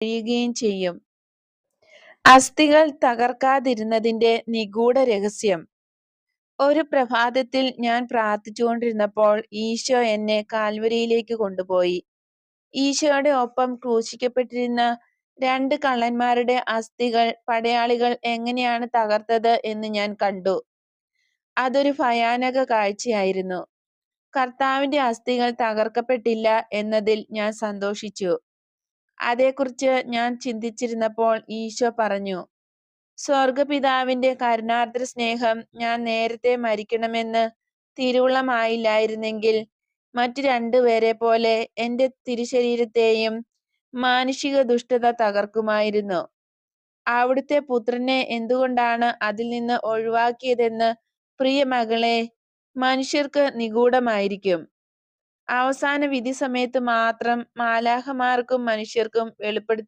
കഴിയുകയും ചെയ്യും. അസ്ഥികൾ തകർക്കാതിരുന്നതിന്റെ നിഗൂഢ രഹസ്യം. ഒരു പ്രഭാതത്തിൽ ഞാൻ പ്രാർത്ഥിച്ചുകൊണ്ടിരുന്നപ്പോൾ ഈശോ എന്നെ കാൽവരിയിലേക്ക് കൊണ്ടുപോയി. ഈശോയുടെ ഒപ്പം ക്രൂശിക്കപ്പെട്ടിരുന്ന 2 കള്ളന്മാരുടെ അസ്ഥികൾ പടയാളികൾ എങ്ങനെയാണ് തകർത്തത് എന്ന് ഞാൻ കണ്ടു. അതൊരു ഭയാനക കാഴ്ചയായിരുന്നു. കർത്താവിന്റെ അസ്ഥികൾ തകർക്കപ്പെട്ടില്ല എന്നതിൽ ഞാൻ സന്തോഷിച്ചു. അതേക്കുറിച്ച് ഞാൻ ചിന്തിച്ചിരുന്നപ്പോൾ ഈശോ പറഞ്ഞു, സ്വർഗപിതാവിന്റെ കരുണാർദ്ര സ്നേഹം ഞാൻ നേരത്തെ മരിക്കണമെന്ന് തിരുവുള്ളമായില്ലായിരുന്നെങ്കിൽ മറ്റു 2 പേരെ പോലെ എന്റെ തിരുശരീരത്തെയും മാനുഷിക ദുഷ്ടത തകർക്കുമായിരുന്നു. അവിടുത്തെ പുത്രനെ എന്തുകൊണ്ടാണ് അതിൽ നിന്ന് ഒഴിവാക്കിയതെന്ന് പ്രിയ മകളെ, മനുഷ്യർക്ക് നിഗൂഢമായിരിക്കും. അവസാന വിധി സമയത്ത് മാത്രം മാലാഖമാർക്കും മനുഷ്യർക്കും വെളിപ്പെടുത്ത